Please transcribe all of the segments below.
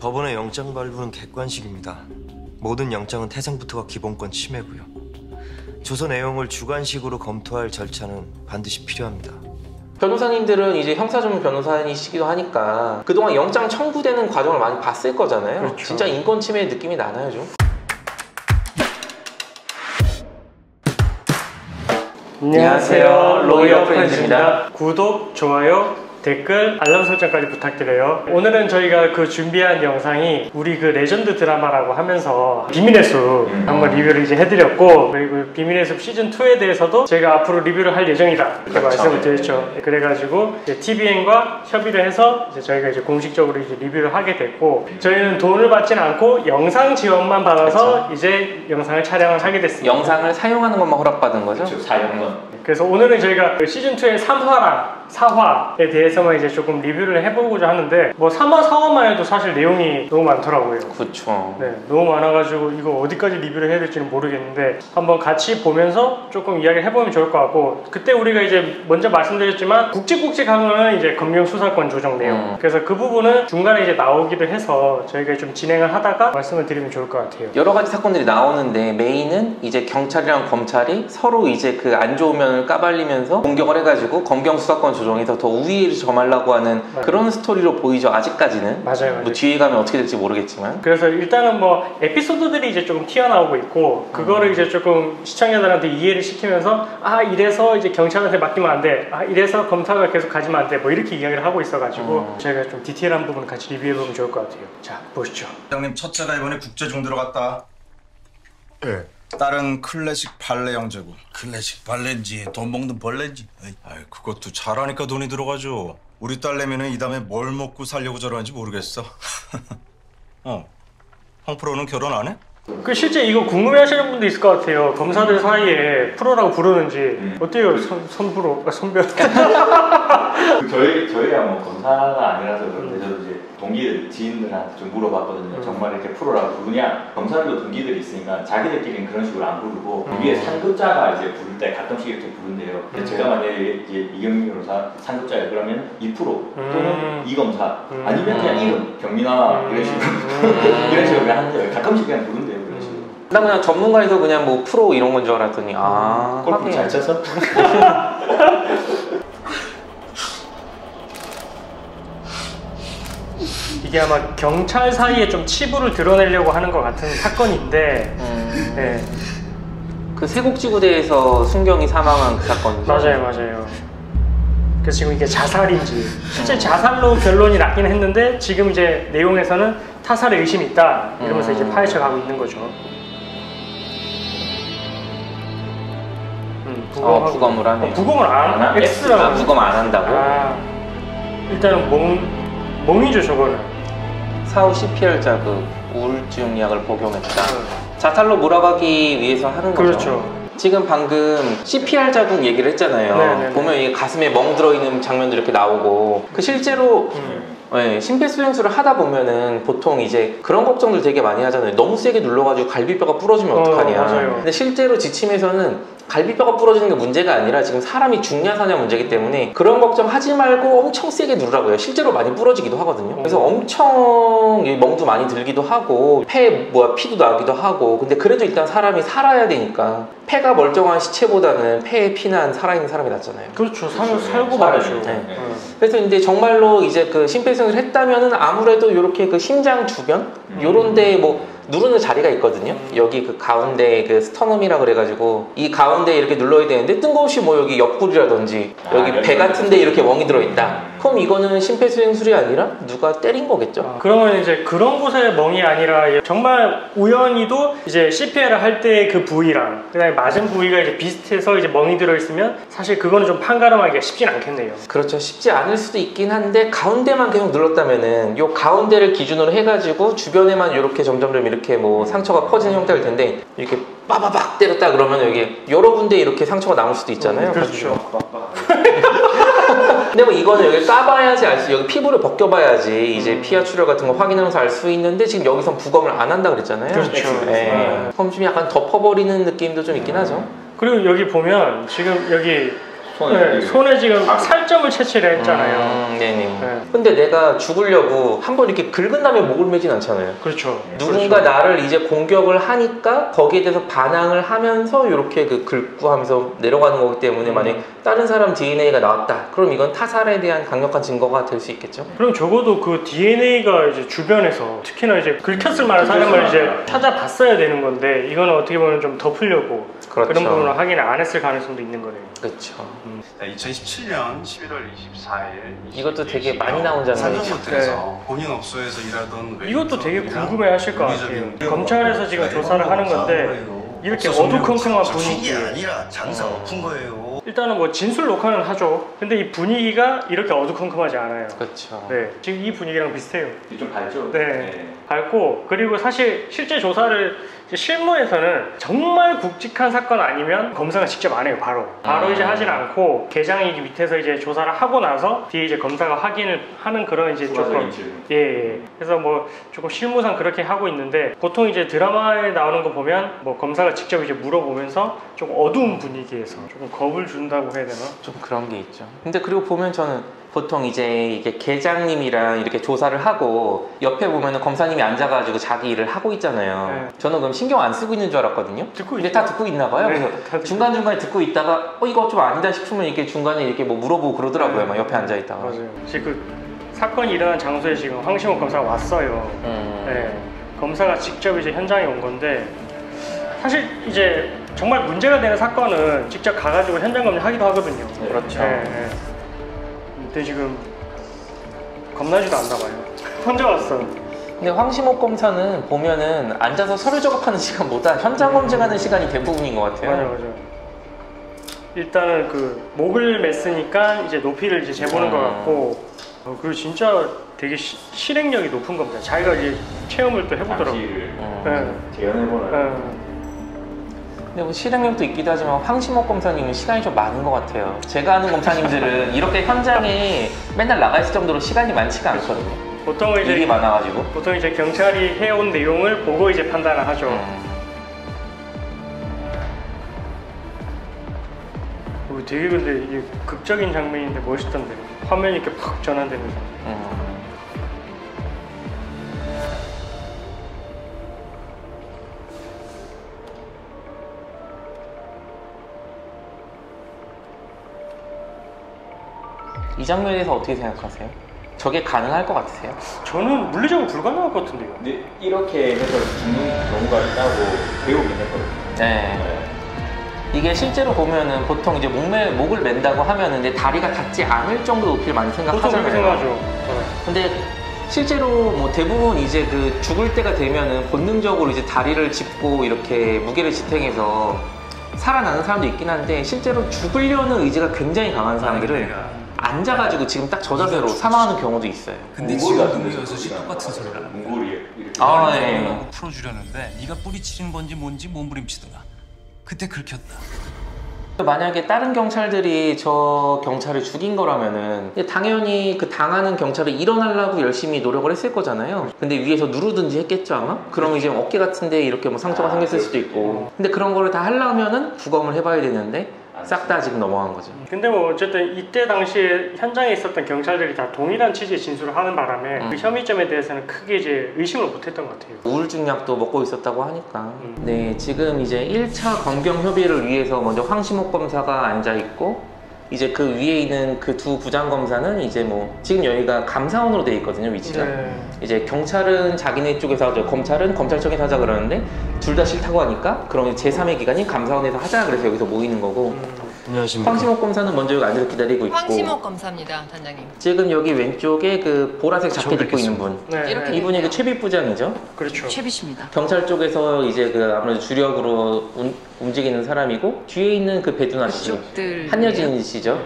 법원의 영장 발부는 객관식입니다. 모든 영장은 태생부터가 기본권 침해고요. 조서 내용을 주관식으로 검토할 절차는 반드시 필요합니다. 변호사님들은 이제 형사전문 변호사이시기도 하니까 그동안 영장 청구되는 과정을 많이 봤을 거잖아요. 그렇죠. 진짜 인권 침해의 느낌이 나나요, 좀? 안녕하세요, 로이어 프렌즈입니다. 프렌즈입니다. 구독, 좋아요, 댓글, 알람 설정까지 부탁드려요. 오늘은 저희가 그 준비한 영상이 우리 그 레전드 드라마라고 하면서 비밀의 숲 한번 리뷰를 이제 해드렸고, 그리고 비밀의 숲 시즌2에 대해서도 저희가 앞으로 리뷰를 할 예정이다 이렇게 말씀을 드렸죠. 그래가지고 TVN과 협의를 해서 이제 저희가 이제 공식적으로 이제 리뷰를 하게 됐고, 저희는 돈을 받지는 않고 영상 지원만 받아서 이제 영상을 촬영을 하게 됐습니다. 영상을 사용하는 것만 허락받은 거죠? 그렇죠, 사용은. 그래서 오늘은 저희가 시즌2의 3화랑 4화에 대해서만 이제 조금 리뷰를 해보고자 하는데, 뭐 3화, 4화만 해도 사실 내용이 너무 많더라고요. 그쵸. 네, 너무 많아가지고 이거 어디까지 리뷰를 해야 될지는 모르겠는데 한번 같이 보면서 조금 이야기를 해보면 좋을 것 같고, 그때 우리가 이제 먼저 말씀드렸지만 굵직굵직한 거는 이제 검경수사권 조정 내용, 그래서 그 부분은 중간에 이제 나오기도 해서 저희가 좀 진행을 하다가 말씀을 드리면 좋을 것 같아요. 여러 가지 사건들이 나오는데 메인은 이제 경찰이랑 검찰이 서로 이제 그 안 좋은 면을 까발리면서 공격을 해가지고 검경수사권 조정에서 더 우위를 점하려고 하는 맞아요. 그런 스토리로 보이죠, 아직까지는. 맞아요. 뭐 뒤에 가면 어떻게 될지 모르겠지만. 그래서 일단은 뭐 에피소드들이 이제 조금 튀어나오고 있고, 그거를 이제 조금 시청자들한테 이해를 시키면서, 아 이래서 이제 경찰한테 맡기면 안 돼, 아 이래서 검사가 계속 가지면 안 돼, 뭐 이렇게 이야기를 하고 있어가지고 저희가 좀 디테일한 부분 같이 리뷰해보면 좋을 것 같아요. 자, 보시죠. 형님 첫째가 이번에 국제중 들어갔다. 예. 딸은 클래식 발레 형제고. 클래식 발렌지 돈 먹는 벌렌지. 아이 그것도 잘하니까 돈이 들어가죠. 우리 딸내미는 이 다음에 뭘 먹고 살려고 저러는지 모르겠어. 황 프로는 결혼 안 해? 그 실제 이거 궁금해하시는 분도 있을 것 같아요. 검사들 사이에 프로라고 부르는지. 어때요, 손프로, 손변? 저희야 뭐 검사가 아니라서 그런데 저도 이제 동기들, 지인들한테 좀 물어봤거든요. 정말 이렇게 프로라고 부르냐? 검사들도 동기들이 있으니까 자기들끼리는 그런 식으로 안 부르고 위에 상급자가 이제 부를 때 가끔씩 이렇게 부른대요. 제가 만약에 이제 이경민 변호사 상급자예요. 그러면 이 프로 또는 이 검사 아니면 그냥 이름 경민아 이런 식으로 이런 식으로 그냥 하는데 가끔씩 그냥 부른대요. 그런 식으로. 나 그냥 전문가에서 그냥 뭐 프로 이런 건 줄 알았더니 골프 잘 쳐서? 이게 아마 경찰 사이에 좀 치부를 드러내려고 하는 것 같은 사건인데, 네. 그 세곡지구대에서 순경이 사망한 그 사건이죠? 맞아요. 그래서 지금 이게 자살인지, 실제 자살로 결론이 났긴 했는데 지금 이제 내용에서는 타살의 의심이 있다 이러면서 이제 파헤쳐 가고 있는 거죠. 부검을 하네. 부검을 안 한? X라고. 부검 안 한다고? 일단은 멍이죠 저거는. 사후 CPR 자극, 우울증 약을 복용했다. 자살로 몰아가기 위해서 하는 거죠. 그렇죠. 지금 방금 CPR 자극 얘기를 했잖아요. 네네네. 보면 이게 가슴에 멍 들어있는 장면도 이렇게 나오고, 그 실제로 네, 심폐소생술을 하다 보면은 보통 이제 그런 걱정들 되게 많이 하잖아요. 너무 세게 눌러가지고 갈비뼈가 부러지면 어떡하냐. 맞아요. 근데 실제로 지침에서는 갈비뼈가 부러지는 게 문제가 아니라 지금 사람이 죽냐 사냐 문제이기 때문에 그런 걱정 하지 말고 엄청 세게 누르라고요. 실제로 많이 부러지기도 하거든요. 그래서 엄청 멍도 많이 들기도 하고 피도 나기도 하고, 근데 그래도 일단 사람이 살아야 되니까 폐가 멀쩡한 시체보다는 폐에 피난 살아있는 사람이 낫잖아요. 그렇죠. 살고 말이죠. 네. 그래서 이제 정말로 이제 그 심폐소생술을 했다면은 아무래도 이렇게 그 심장 주변 요런데 뭐 누르는 자리가 있거든요. 여기 그 가운데 그 스터넘이라 그래가지고 이 가운데 이렇게 눌러야 되는데 뜬금없이 뭐 여기 옆구리라든지 여기 배 같은데 이렇게 멍이 들어있다. 그럼 이거는 심폐소생술이 아니라 누가 때린 거겠죠. 그러면 이제 그런 곳에 멍이 아니라 정말 우연히도 이제 CPR을 할 때 그 부위랑 그다음에 맞은 부위가 이제 비슷해서 이제 멍이 들어있으면 사실 그거는 좀 판가름하기가 쉽진 않겠네요. 그렇죠. 쉽지 않을 수도 있긴 한데 가운데만 계속 눌렀다면은 요 가운데를 기준으로 해가지고 주변에만 이렇게 점점 이렇게 뭐 상처가 퍼지는 형태일 텐데, 이렇게 빠바박 때렸다 그러면 여기 여러 군데 이렇게 상처가 남을 수도 있잖아요. 그렇죠. 근데 뭐 이거는 여기 까봐야지 알 수, 여기 피부를 벗겨봐야지 이제 피하 출혈 같은 거 확인하면서 알 수 있는데 지금 여기선 부검을 안 한다 그랬잖아요. 그렇죠. 네. 그럼 좀 약간 덮어버리는 느낌도 좀 있긴 하죠. 그리고 여기 보면 지금 여기 네, 손에 지금 살점을 채취를 했잖아요. 네네. 네. 근데 내가 죽으려고 한번 이렇게 긁은 다음에 목을 매진 않잖아요. 그렇죠. 누군가 그렇죠. 나를 이제 공격을 하니까 거기에 대해서 반항을 하면서 이렇게 그 긁고 하면서 내려가는 거기 때문에 만약에 다른 사람 DNA가 나왔다. 그럼 이건 타살에 대한 강력한 증거가 될 수 있겠죠. 그럼 적어도 그 DNA가 이제 주변에서 특히나 이제 긁혔을 만한 사람을 이제 찾아봤어야 되는 건데 이거는 어떻게 보면 좀 덮으려고 그렇죠. 그런 부분을 확인을 안 했을 가능성도 있는 거네요. 그렇죠. 2017년 11월 24일 이것도 되게 많이 나온 장면이죠. 삼성호텔에서 본인 업소에서 일하던 이것도 되게 궁금해 하실 것 같아요. 검찰에서 지금 조사를 하는 건데 이렇게 어두컴컴한 분위기. 이게 아니라 장사 엎은 거예요. 일단은 뭐 진술 녹화는 하죠. 근데 이 분위기가 이렇게 어두컴컴하지 않아요. 그렇죠. 네, 지금 이 분위기랑 비슷해요. 좀 밝죠? 네. 밝고 그리고 사실 실제 조사를 이제 실무에서는 정말 굵직한 사건 아니면 검사가 직접 안 해요. 바로 이제 하진 않고 계장이 밑에서 이제 조사를 하고 나서 뒤에 이제 검사가 확인을 하는 그런 이제 조금 예. 그래서 뭐 조금 실무상 그렇게 하고 있는데 보통 이제 드라마에 나오는 거 보면 뭐 검사가 직접 이제 물어보면서 좀 어두운 분위기에서 조금 겁을 준다고 해야 되나? 좀 그런 게 있죠. 근데 그리고 보면 저는 보통 이제 이게 계장님이랑 이렇게 조사를 하고 옆에 보면은 검사님이 앉아가지고 자기 일을 하고 있잖아요. 네. 저는 그럼 신경 안 쓰고 있는 줄 알았거든요. 근데 있죠. 다 듣고 있나 봐요. 네, 그래서 다 듣고 중간중간에 듣고 있다가 이거 좀 아니다 싶으면 이렇게 중간에 이렇게 뭐 물어보고 그러더라고요. 네. 막 옆에 앉아 있다가. 맞아요. 지금 그 사건이 일어난 장소에 지금 황시목 검사가 왔어요. 네. 검사가 직접 이제 현장에 온 건데 사실 이제 정말 문제가 되는 사건은 직접 가가지고 현장 검증하기도 하거든요. 그렇죠. 네, 네. 근데 지금 겁나지도 않나 봐요. 혼자 왔어. 근데 황시목 검사는 보면은 앉아서 서류 작업하는 시간보다 현장 검증하는 시간이 대부분인 것 같아요. 맞아. 일단은 그 목을 맸으니까 이제 높이를 이제 재보는 것 같고 그리고 진짜 되게 실행력이 높은 겁니다. 자기가 이제 체험을 또 해보더라고요. 네. 재현해보는. 근데 뭐 실행력도 있기도 하지만 황시목 검사님은 시간이 좀 많은 것 같아요. 제가 아는 검사님들은 이렇게 현장에 맨날 나가 있을 정도로 시간이 많지가 않거든요. 보통은 일이 많아가지고. 보통 이제 경찰이 해온 내용을 보고 이제 판단을 하죠. 되게 근데 이게 극적인 장면인데 멋있던데 화면이 이렇게 팍 전환되면서. 이 장면에 대해서 어떻게 생각하세요? 저게 가능할 것 같으세요? 저는 물리적으로 불가능할 것 같은데요. 근데 이렇게 해서 죽는 경우가 있다고 배우긴 했거든요. 네. 이게 실제로 보면은 보통 이제 목을 맨다고 하면은 근데 다리가 닿지 않을 정도 높이를 많이 생각하잖아요. 보통 그렇게 생각하죠. 근데 실제로 뭐 대부분 이제 그 죽을 때가 되면은 본능적으로 이제 다리를 짚고 이렇게 무게를 지탱해서 살아나는 사람도 있긴 한데 실제로 죽으려는 의지가 굉장히 강한 사람들은 앉아가지고 지금 딱 저 자세로 사망하는 경우도 있어요. 근데 지금 여기서 똑같은 소리를 문고리 이렇게. 아, 예. 풀어주려는데 네가 뿌리치는 건지 뭔지 몸부림치더라. 그때 긁혔다. 만약에 다른 경찰들이 저 경찰을 죽인 거라면은 당연히 그 당하는 경찰을 일어나려고 열심히 노력을 했을 거잖아요. 근데 위에서 누르든지 했겠죠 아마? 그러면 이제 어깨 같은데 이렇게 뭐 상처가 생겼을 수도 있고. 근데 그런 거를 다 하려면은 부검을 해봐야 되는데 싹 다 지금 넘어간 거죠. 근데 뭐 어쨌든 이때 당시에 현장에 있었던 경찰들이 다 동일한 취지의 진술을 하는 바람에 그 혐의점에 대해서는 크게 이제 의심을 못했던 것 같아요. 우울증 약도 먹고 있었다고 하니까. 네, 지금 이제 1차 검경 협의를 위해서 먼저 황시목 검사가 앉아 있고 이제 그 위에 있는 그 두 부장검사는 이제 뭐 지금 여기가 감사원으로 돼 있거든요 위치가. 네. 이제 경찰은 자기네 쪽에서 하죠. 검찰은 검찰 쪽에서 하자 그러는데 둘 다 싫다고 하니까 그럼 제3의 기관인 감사원에서 하자 그래서 여기서 모이는 거고. 안녕하십니까. 황시목 검사는 먼저 여기 앉아서 기다리고 있고. 황시목 검사입니다, 단장님. 지금 여기 왼쪽에 그 보라색 자켓 입고 있는 분. 네. 이렇게 이분이 그 최빛 부장이죠. 그렇죠. 최비씨입니다. 경찰 쪽에서 이제 그 아무래도 주력으로 움직이는 사람이고 뒤에 있는 그 배두나 씨, 그쪽들 한여진 씨죠.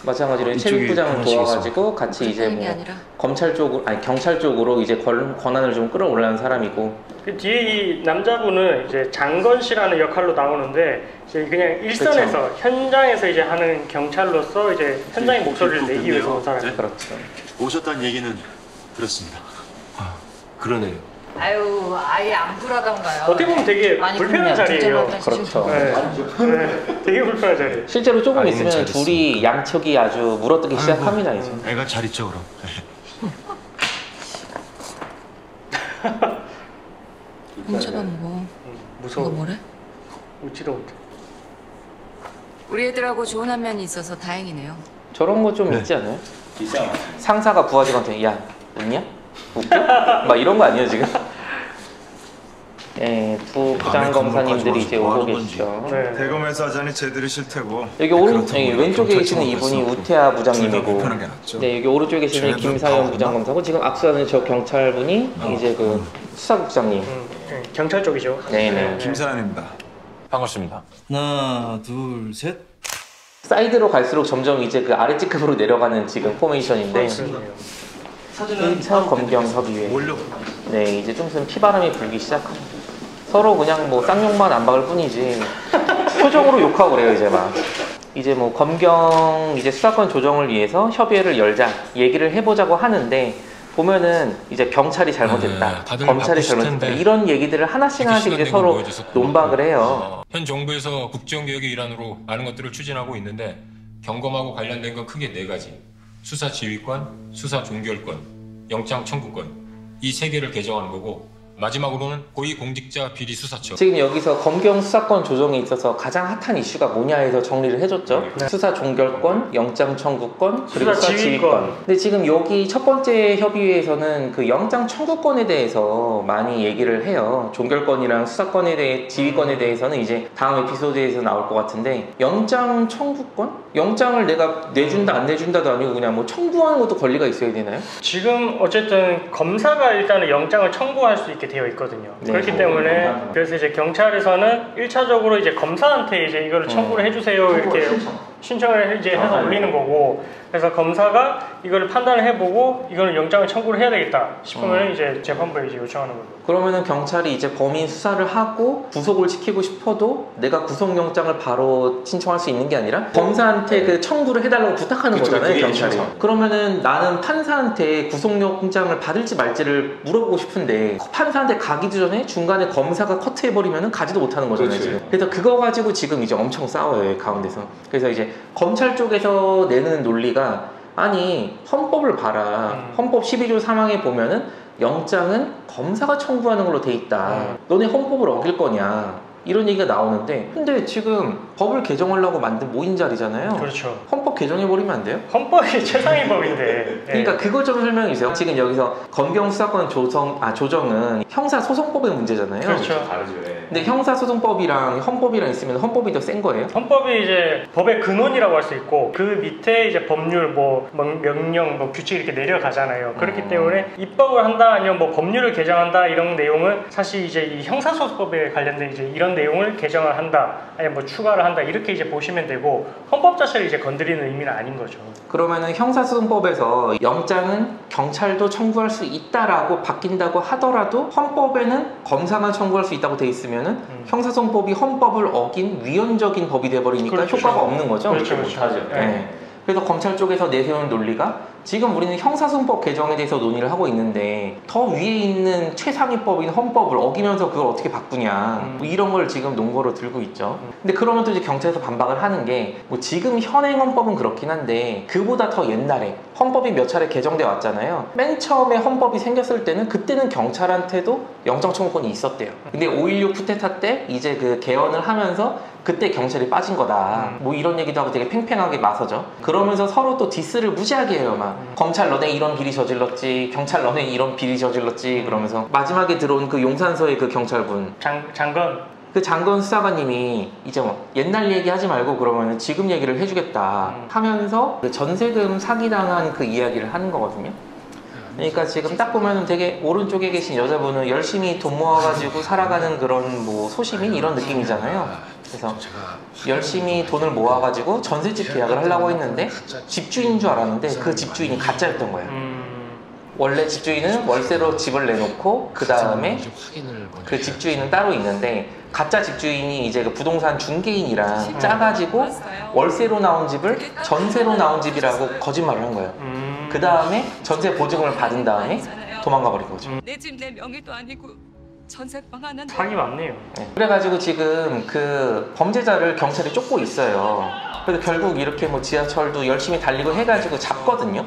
마찬가지로 최빛 부장을 도와가지고 같이 이제 뭐 검찰 쪽으로 아니 경찰 쪽으로 이제 권한을 좀 끌어올라는 사람이고. 그 뒤에 이 남자분은 이제 장건 씨라는 역할로 나오는데 이제 그냥 일선에서 그쵸. 현장에서 이제 하는 경찰로서 이제 현장의 목소리를 내기 위해서 온 사람이에요. 그렇죠. 오셨다는 얘기는 들었습니다. 그러네요. 아유, 아예 안 불하던가요. 어떻게 보면 되게 많이 불편한 불면 자리예요. 진짜 그렇죠. 네. 되게 불편한 자리. 실제로 조금 아이는 있으면 잘 둘이 양측이 아주 물어뜯기 시작합니다 이제. 애가 잘 있죠 그럼. 뭉쳐봐 먹어. 무서워. 이거 뭐래? 웃지도 못해. 우리 애들하고 좋은 한 면이 있어서 다행이네요. 저런 거 좀 있지 않아요? 있어요. 상사가 부하직한테 야 웃냐? 웃겨? 막 이런 거 아니에요 지금? 네, 두 부장검사님들이 이제 오고 계시죠. 네. 대검에서 하자니 쟤들이 싫대고. 여기 여기 왼쪽에 계시는 이분이 우태하 부장님이고, 네 여기 오른쪽에 계시는 쟤네들은 김사연 다 부장검사고, 지금 압수하는 저 경찰분이 이제 그 수사국장님. 네, 경찰 쪽이죠. 네네. 김사연입니다. 반갑습니다. 하나, 둘, 셋. 사이드로 갈수록 점점 이제 그 아래 G급으로 내려가는 지금 포메이션인데, 사업 검경 협의회. 네 이제 좀 있으면 피바람이 불기 시작합니다. 서로 그냥 뭐 쌍욕만 안 박을 뿐이지 표정으로 욕하고 그래요 이제 막. 이제 뭐 검경 이제 수사권 조정을 위해서 협의회를 열자 얘기를 해보자고 하는데, 보면은 이제 경찰이 잘못했다, 검찰이 잘못했다, 이런 얘기들을 하나씩 이제 서로 논박을 해요. 현 정부에서 국정개혁의 일환으로 많은 것들을 추진하고 있는데, 경검하고 관련된 건 크게 4가지. 수사 지휘권, 수사 종결권, 영장 청구권, 이 3개를 개정하는 거고, 마지막으로는 고위공직자 비리 수사처. 지금 여기서 검경 수사권 조정에 있어서 가장 핫한 이슈가 뭐냐 해서 정리를 해줬죠. 네. 수사 종결권, 영장 청구권, 그리고 수사 지휘권. 근데 지금 여기 첫 번째 협의회에서는 그 영장 청구권에 대해서 많이 얘기를 해요. 종결권이랑 수사권에 대해, 지휘권에 대해서는 이제 다음 에피소드에서 나올 것 같은데, 영장 청구권? 영장을 내가 내준다 안 내준다도 아니고 그냥 뭐 청구하는 것도 권리가 있어야 되나요? 지금 어쨌든 검사가 일단은 영장을 청구할 수 있게 되어 있거든요. 네. 그렇기 때문에 그래서 이제 경찰에서는 1차적으로 이제 검사한테 이제 이거를 청구를 해주세요 이렇게 신청을 이제 해서 올리는 거고, 그래서 검사가 이거를 판단을 해보고 이거는 영장을 청구를 해야 되겠다 싶으면 이제 재판부에 이제 요청하는 거죠. 그러면은 경찰이 이제 범인 수사를 하고 구속을 시키고 싶어도 내가 구속영장을 바로 신청할 수 있는 게 아니라 검사한테 그 청구를 해달라고 부탁하는 거잖아요, 경찰이. 그러면은 나는 판사한테 구속영장을 받을지 말지를 물어보고 싶은데, 판사한테 가기도 전에 중간에 검사가 커트해버리면은 가지도 못하는 거잖아요, 지금. 그래서 그거 가지고 지금 이제 엄청 싸워요, 여기 가운데서. 그래서 이제 검찰 쪽에서 내는 논리가, 아니 헌법을 봐라. 헌법 12조 3항에 보면은 영장은 검사가 청구하는 걸로 돼 있다. 너네 헌법을 어길 거냐, 이런 얘기가 나오는데, 근데 지금 법을 개정하려고 만든 모인 자리잖아요. 그렇죠. 헌법 개정해버리면 안 돼요? 헌법이 최상위 법인데. 그러니까 그거 좀 설명해 주세요. 지금 여기서 검경 수사권 조정은 형사소송법의 문제잖아요. 그렇죠. 다르죠. 근데 형사소송법이랑 헌법이랑 있으면 헌법이 더 센 거예요? 헌법이 이제 법의 근원이라고 할 수 있고, 그 밑에 이제 법률, 뭐 명령, 뭐 규칙 이렇게 내려가잖아요. 그렇기 때문에 입법을 한다 아니면 뭐 법률을 개정한다 이런 내용은 사실 이제 이 형사소송법에 관련된 이제 이런 내용을 개정을 한다 아니면 뭐 추가를 한다 이렇게 이제 보시면 되고, 헌법 자체를 이제 건드리는 의미는 아닌 거죠. 그러면은 형사소송법에서 영장은 경찰도 청구할 수 있다라고 바뀐다고 하더라도 헌법에는 검사만 청구할 수 있다고 돼 있으면은 형사소송법이 헌법을 어긴 위헌적인 법이 돼버리니까 그렇죠. 효과가 없는 거죠. 그렇죠. 못하죠. 네. 그래서 검찰 쪽에서 내세운 논리가, 지금 우리는 형사소송법 개정에 대해서 논의를 하고 있는데 더 위에 있는 최상위법인 헌법을 어기면서 그걸 어떻게 바꾸냐, 뭐 이런 걸 지금 논거로 들고 있죠. 근데 그러면 또 이제 경찰에서 반박을 하는 게, 뭐 지금 현행 헌법은 그렇긴 한데 그보다 더 옛날에 헌법이 몇 차례 개정돼 왔잖아요. 맨 처음에 헌법이 생겼을 때는 그때는 경찰한테도 영장 청구권이 있었대요. 근데 5.16 쿠데타 때 이제 그 개헌을 하면서 그때 경찰이 빠진 거다, 뭐 이런 얘기도 하고 되게 팽팽하게 나서죠. 그러면서 서로 또 디스를 무지하게 해요. 막 검찰 너네 이런 비리 저질렀지, 경찰 너네 이런 비리 저질렀지, 그러면서 마지막에 들어온 그 용산서의 그 경찰분 장건, 그 장건 수사관님이 이제 뭐 옛날 얘기 하지 말고 그러면 지금 얘기를 해주겠다 하면서 그 전세금 사기당한 그 이야기를 하는 거거든요. 그러니까 지금 딱 보면은 되게 오른쪽에 계신 여자분은 열심히 돈 모아가지고 살아가는 그런 뭐 소시민 이런 느낌이잖아요. 그래서 열심히 돈을 모아가지고 전셋집 계약을 하려고 했는데 집주인인 줄 알았는데 그 집주인이 가짜였던 거예요. 원래 집주인은 월세로 집을 내놓고 그 다음에 그 집주인은 따로 있는데, 가짜 집주인이 이제 그 부동산 중개인이랑 짜가지고 월세로 나온 집을 전세로 나온 집이라고 거짓말을 한 거예요. 그 다음에 전세 보증금을 받은 다음에 도망가 버린 거죠. 내 집 내 명의도 아니고 전세방 하나. 사기 많네요. 네. 그래가지고 지금 그 범죄자를 경찰이 쫓고 있어요. 그래서 결국 이렇게 뭐 지하철도 열심히 달리고 해가지고 잡거든요.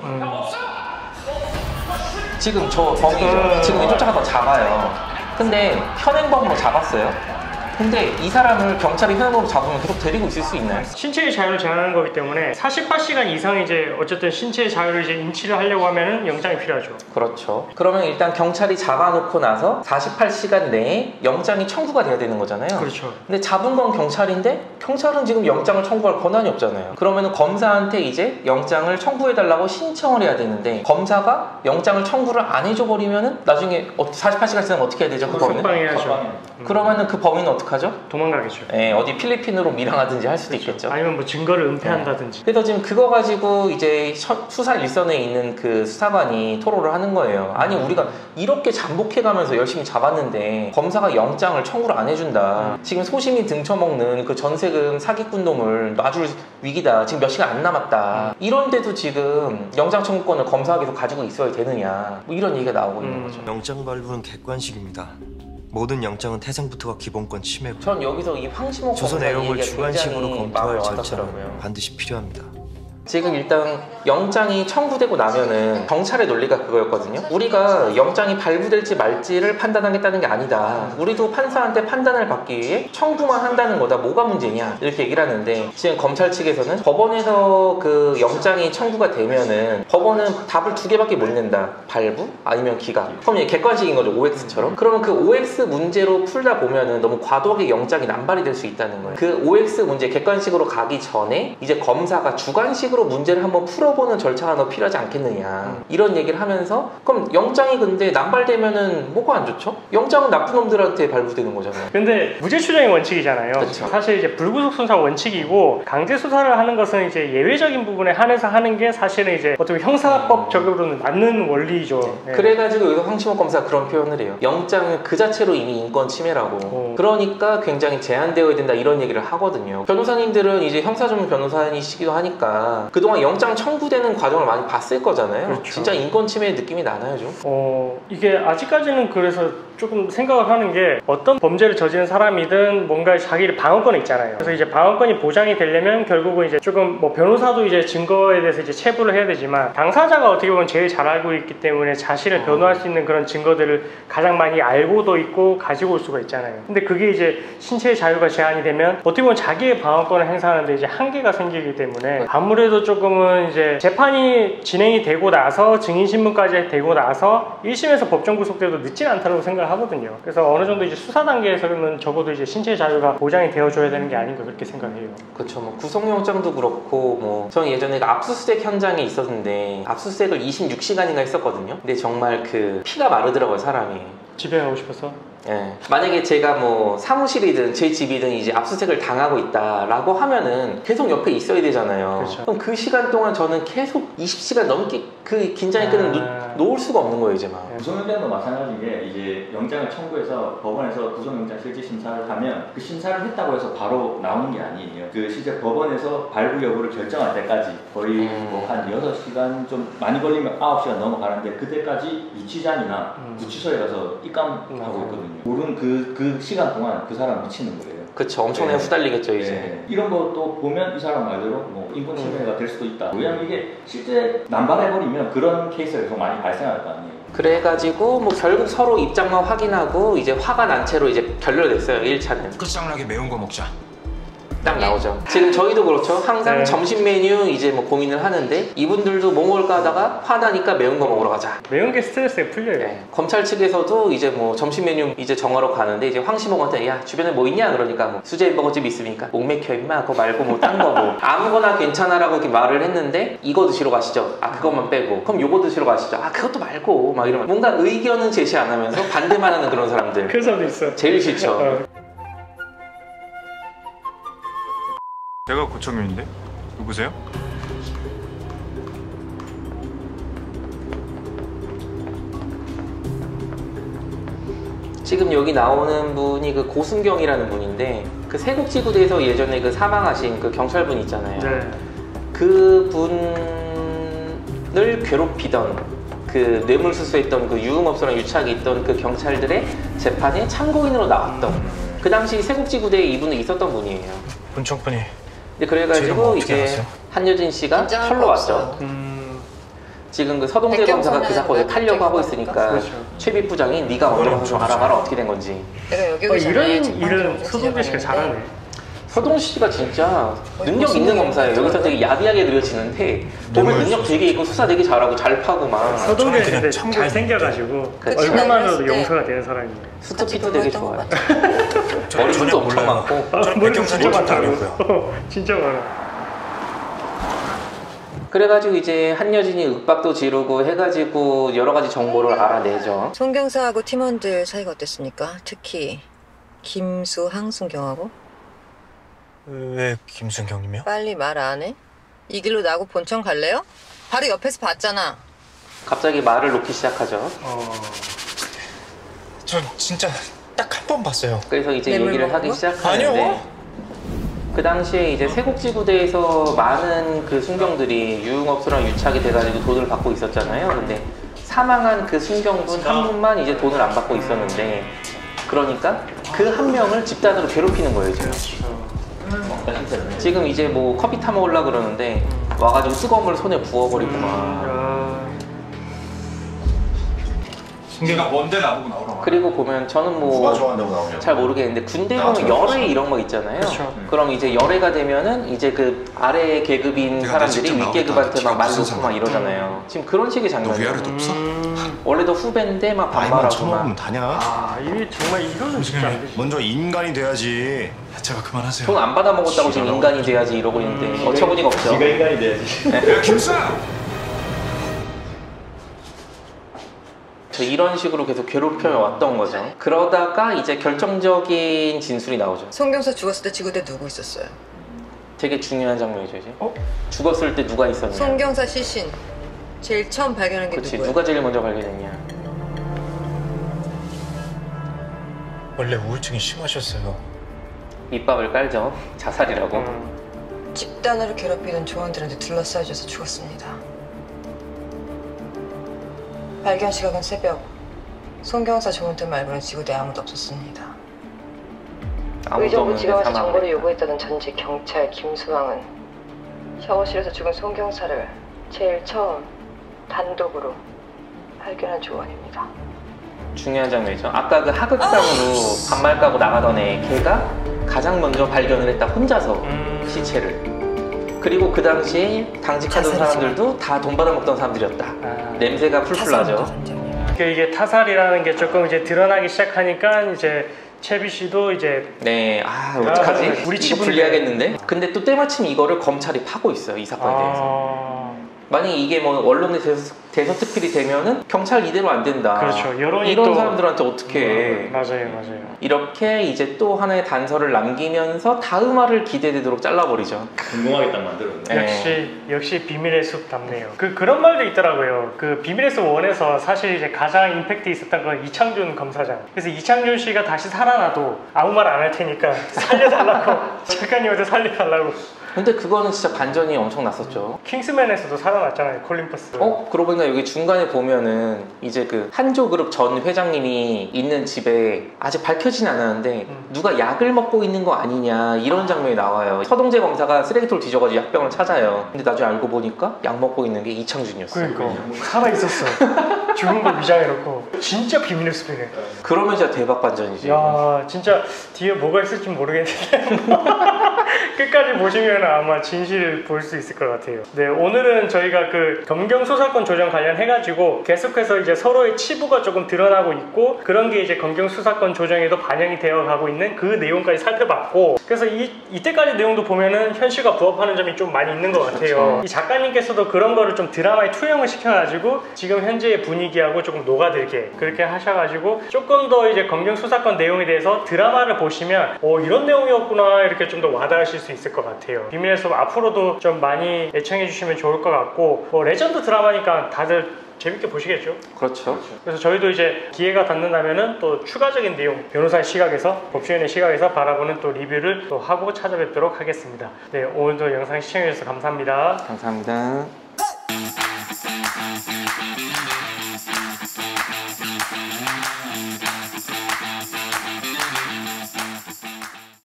지금 저 범이죠. 지금 쫓아가서 잡아요. 근데 현행범으로 잡았어요. 근데 이 사람을 경찰이 현행범으로 잡으면 계속 데리고 있을 수 있나요? 신체의 자유를 제한하는 거기 때문에 48시간 이상 이제 어쨌든 신체의 자유를 이제 인치를 하려고 하면은 영장이 필요하죠. 그렇죠. 그러면 일단 경찰이 잡아놓고 나서 48시간 내에 영장이 청구가 돼야 되는 거잖아요. 그렇죠. 근데 잡은 건 경찰인데 경찰은 지금 영장을 청구할 권한이 없잖아요. 그러면 검사한테 이제 영장을 청구해달라고 신청을 해야 되는데 검사가 영장을 청구를 안 해줘버리면은 나중에 48시간 지나면 어떻게 해야 되죠? 그 범인은? 석방해야죠. 그러면은 그 범인은 어떡하죠? 도망가겠죠. 네, 어디 필리핀으로 밀항하든지 할 수도 그렇죠. 있겠죠. 아니면 뭐 증거를 은폐한다든지. 그래서 지금 그거 가지고 이제 수사 일선에 있는 그 수사관이 토로를 하는 거예요. 아니 우리가 이렇게 잠복해가면서 열심히 잡았는데 검사가 영장을 청구를 안 해준다. 지금 소심이 등쳐먹는 그 전세금 사기꾼 놈을 놔줄 위기다. 지금 몇 시간 안 남았다. 이런데도 지금 영장 청구권을 검사가 계속 가지고 있어야 되느냐. 뭐 이런 얘기가 나오고 있는 거죠. 영장 발부는 객관식입니다. 모든 영장은 태생부터가 기본권 침해고. 전 여기서 이 황시목 조서 검사 내용을 얘기가 주관식으로 굉장히 검토할 마음에 절차는 와닿더라고요. 반드시 필요합니다. 지금 일단 영장이 청구되고 나면은 경찰의 논리가 그거였거든요. 우리가 영장이 발부될지 말지를 판단하겠다는 게 아니다. 우리도 판사한테 판단을 받기 위해 청구만 한다는 거다. 뭐가 문제냐 이렇게 얘기를 하는데 지금 검찰 측에서는 법원에서 그 영장이 청구가 되면은 법원은 답을 2개밖에 못 낸다. 발부 아니면 기각. 그럼 이게 객관식인 거죠. OX처럼. 그러면 그 OX 문제로 풀다 보면은 너무 과도하게 영장이 남발이 될 수 있다는 거예요. 그 OX 문제 객관식으로 가기 전에 이제 검사가 주관식으로 문제를 한번 풀어보는 절차가 더 필요하지 않겠느냐 이런 얘기를 하면서 그럼 영장이 근데 남발되면은 뭐가 안 좋죠? 영장은 나쁜 놈들한테 발부되는 거잖아요. 근데 무죄 추정의 원칙이잖아요. 그쵸. 사실 이제 불구속 수사 원칙이고 강제 수사를 하는 것은 이제 예외적인 부분에 한해서 하는 게 사실은 이제 어떻게 형사법적으로는 맞는 원리죠. 네. 그래가지고 여기서 황시목 검사가 그런 표현을 해요. 영장은 그 자체로 이미 인권 침해라고. 그러니까 굉장히 제한되어야 된다 이런 얘기를 하거든요. 변호사님들은 이제 형사전문 변호사이시기도 하니까 그동안 영장 청구되는 과정을 많이 봤을 거잖아요. 그렇죠. 진짜 인권 침해의 느낌이 나나요 좀? 이게 아직까지는 그래서 조금 생각을 하는 게 어떤 범죄를 저지른 사람이든 뭔가 자기의 방어권이 있잖아요. 그래서 이제 방어권이 보장이 되려면 결국은 이제 조금 뭐 변호사도 이제 증거에 대해서 이제 체부를 해야 되지만 당사자가 어떻게 보면 제일 잘 알고 있기 때문에 자신을 변호할 수 있는 그런 증거들을 가장 많이 알고도 있고 가지고 올 수가 있잖아요. 근데 그게 이제 신체의 자유가 제한이 되면 어떻게 보면 자기의 방어권을 행사하는데 이제 한계가 생기기 때문에 아무래도 조금은 이제 재판이 진행이 되고 나서 증인신문까지 되고 나서 1심에서 법정 구속돼도 늦진 않다고 생각을 하거든요. 그래서 어느 정도 이제 수사 단계에서는 적어도 이제 신체의 자유가 보장이 되어줘야 되는 게 아닌가 그렇게 생각해요. 그렇죠. 뭐 구속영장도 그렇고 뭐 저는 예전에 그 압수수색 현장에 있었는데 압수수색을 26시간인가 했었거든요. 근데 정말 그 피가 마르더라고요 사람이. 집에 가고 싶어서? 예. 만약에 제가 뭐 사무실이든 제 집이든 이제 압수수색을 당하고 있다라고 하면은 계속 옆에 있어야 되잖아요. 그렇죠. 그럼 그 시간 동안 저는 계속 20시간 넘게 그 긴장의 끈을 놓을 수가 없는 거예요 이제 막. 구속영장도 마찬가지게 이제 영장을 청구해서 법원에서 구속영장 실질 심사를 하면 그 심사를 했다고 해서 바로 나오는 게 아니에요. 그 실제 법원에서 발부 여부를 결정할 때까지 거의 뭐 한 6시간 좀 많이 걸리면 9시간 넘어가는데 그때까지 유치장이나 구치소에 가서 입감하고 있거든요. 모르는 그 시간 동안 그 사람 미치는 거예요. 그쵸. 엄청나게 후달리겠죠 이제. 이런 것도 보면 이 사람 말대로 뭐 인권 침해가 될 수도 있다. 왜냐면 이게 실제 남발해버리면 그런 케이스가 계속 많이 발생할 거 아니에요. 그래가지고 뭐 결국 서로 입장만 확인하고 이제 화가 난 채로 이제 결렬됐어요 1차는. 끝장나게 매운 거 먹자. 딱 나오죠. 지금 저희도 그렇죠. 항상 점심 메뉴 이제 뭐 고민을 하는데 이분들도 뭐 먹을까 하다가 화나니까 매운 거 먹으러 가자. 매운 게 스트레스가 풀려요. 네. 검찰 측에서도 이제 뭐 점심 메뉴 이제 정하러 가는데 이제 황시목한테 야 주변에 뭐 있냐 그러니까 뭐 수제 햄버거집 있으니까 목 맥혀 임마 그거 말고 뭐 딴 거 뭐 아무거나 괜찮아라고 이렇게 말을 했는데 이거 드시러 가시죠. 아 그것만 빼고 그럼 요거 드시러 가시죠. 아 그것도 말고 막 이러면 뭔가 의견은 제시 안 하면서 반대만 하는 그런 사람들. 그런 사람도 있어. 제일 싫죠. 내가 고청윤인데? 누구세요? 지금 여기 나오는 분이 그 고순경이라는 분인데 그 세곡지구대에서 예전에 그 사망하신 그 경찰분 있잖아요. 네. 그 분을 괴롭히던 그 뇌물수수했던 그 유흥업소랑 유착이 있던 그 경찰들의 재판에 참고인으로 나왔던 그 당시 세곡지구대에 이분은 있었던 분이에요. 본청분이. 근데 그래가지고 이제 한여진 씨가 털러 왔죠. 지금 그 서동재 검사가 그 사건을 타려고 하고 있으니까 그렇죠. 최비 부장이 네가 먼저 가서 알아봐라 어떻게 된 건지. 내가 여기 이런 일은 서동재 씨가 잘하네. 서동 씨가 진짜 능력 있는 검사예요. 여기서 되게 야비하게 그려지는데 보면 능력 되게 있고 수사 되게 잘하고 잘 파고 막. 서동재 씨는 잘 생겨가지고 얼굴만으로도 용서가 되는 사람이에요. 수트핏도 되게 좋아요. 머리숱도 엄청 많고. 머리도 진짜 많다고요. 진짜 많아. 그래가지고 이제 한여진이 윽박도 지르고 해가지고 여러 가지 정보를 알아내죠. 송경사하고 팀원들 사이가 어땠습니까? 특히 김수항 순경하고? 왜 김순경님이요? 빨리 말 안 해? 이 길로 나하고 본청 갈래요? 바로 옆에서 봤잖아. 갑자기 말을 놓기 시작하죠. 저 진짜 딱 한 번 봤어요. 그래서 이제 얘기를 하기 시작하는데 아니요. 그 당시에 이제 세곡지구대에서 많은 그 순경들이 유흥업소랑 유착이 돼가지고 돈을 받고 있었잖아요. 근데 사망한 그 순경분 한 분만 이제 돈을 안 받고 있었는데 그러니까 그 한 명을 집단으로 괴롭히는 거예요 지금. 지금 이제 뭐 커피 타 먹으려고 그러는데 와가지고 뜨거운 물 손에 부어버리고 막. 승기가 뭔데 나보고 나오라고. 그리고 보면 저는 누가 뭐 좋아한다고 나오냐고. 잘 모르겠는데 군대 보면 열애 이런 거 있잖아요. 그쵸. 그럼 이제 열애가 되면은 이제 그 아래 계급인 내가 사람들이 직접 윗계급한테 나오겠다. 막 말 무슨 놓고 막 상관? 이러잖아요. 지금 그런 식의 너 장면이에요. 위아래도 없어? 원래도 후배인데 막 나이만 반말하고 처먹으면 막. 다냐? 아 이게 정말 이거는 진짜 안 되지. 먼저 인간이 돼야지. 제발 그만하세요. 돈 안 받아 먹었다고 지금 인간이 돼야지 이러고 있는데 어처구니가 없죠. 네가 인간이 돼야지. 야 김수야! 저 이런 식으로 계속 괴롭혀 왔던 거죠. 그러다가 이제 결정적인 진술이 나오죠. 송경사 죽었을 때 지구대 누구 있었어요? 되게 중요한 장면이죠 이제. 죽었을 때 누가 있었냐. 송경사 시신 제일 처음 발견한 게 그렇지. 누구예요? 누가 제일 먼저 발견했냐. 원래 우울증이 심하셨어요. 밑밥을 깔죠. 자살이라고. 집단으로 괴롭히던 조원들한테 둘러싸여져서 죽었습니다. 발견 시각은 새벽. 송경사 조원들 말고는 지구대에 아무도 없었습니다. 아무도 의정부 없는데 지방에서 사망을 정보를 했다. 요구했다던 전직 경찰 김수왕은 샤워실에서 죽은 송경사를 제일 처음 단독으로 발견한 조원입니다. 중요한 장면이죠. 아까 그 하극상으로 반말 까고 나가던 애 걔가 가장 먼저 발견을 했다. 혼자서 시체를. 그리고 그 당시에 당직하던 사람들도 다 돈 받아먹던 사람들이었다. 냄새가 풀풀 나죠. 이게 타살이라는 게 조금 이제 드러나기 시작하니까 이제 채비 씨도 이제 네, 어떡하지? 우리 이거 집은 불리하겠는데? 근데 또 때마침 이거를 검찰이 파고 있어요, 이 사건에 대해서. 만약에 이게 뭐 언론에 대서특필이 되면은 경찰 이대로 안 된다. 그렇죠. 여론이 이런 또 사람들한테 어떻게 해. 맞아요. 이렇게 이제 또 하나의 단서를 남기면서 다음 화를 기대되도록 잘라버리죠. 궁금하게 딱 만들었네. 역시 비밀의 숲답네요. 그런 말도 있더라고요. 그 비밀의 숲 1에서 사실 이제 가장 임팩트 있었던 건 이창준 검사장. 그래서 이창준 씨가 다시 살아나도 아무 말 안 할 테니까 살려달라고 작가님한테 살려달라고. 근데 그거는 진짜 반전이 엄청 났었죠. 킹스맨에서도 살아났잖아요, 콜린 퍼스. 그러고 보니까 여기 중간에 보면은 이제 그 한조그룹 전 회장님이 있는 집에 아직 밝혀지진 않았는데 누가 약을 먹고 있는 거 아니냐 이런 장면이 나와요. 서동재 검사가 쓰레기통을 뒤져가지고 약병을 찾아요. 근데 나중에 알고 보니까 약 먹고 있는 게 이창준이었어요. 그러니까 살아있었어. 죽은 걸 위장해놓고. 진짜 비밀의 숲이네. 그러면 진짜 대박 반전이지. 야, 진짜 뒤에 뭐가 있을지 모르겠는데 끝까지 보시면 아마 진실을 볼 수 있을 것 같아요. 네, 오늘은 저희가 그 검경수사권 조정 관련해가지고 계속해서 이제 서로의 치부가 조금 드러나고 있고 그런 게 이제 검경수사권 조정에도 반영이 되어 가고 있는 그 내용까지 살펴봤고, 그래서 이때까지 내용도 보면은 현실과 부합하는 점이 좀 많이 있는 것 같아요. 이 작가님께서도 그런 거를 좀 드라마에 투영을 시켜가지고 지금 현재의 분위기하고 조금 녹아들게 그렇게 하셔가지고 조금 더 이제 검경수사권 내용에 대해서 드라마를 보시면 이런 내용이었구나 이렇게 좀 더 와닿으실 수 있을 것 같아요. 비밀의 숲 앞으로도 좀 많이 애청해 주시면 좋을 것 같고, 레전드 드라마니까 다들 재밌게 보시겠죠? 그렇죠. 그래서 저희도 이제 기회가 닿는다면은 또 추가적인 내용, 변호사의 시각에서, 법조인의 시각에서 바라보는 또 리뷰를 또 하고 찾아뵙도록 하겠습니다. 네, 오늘도 영상 시청해 주셔서 감사합니다. 감사합니다.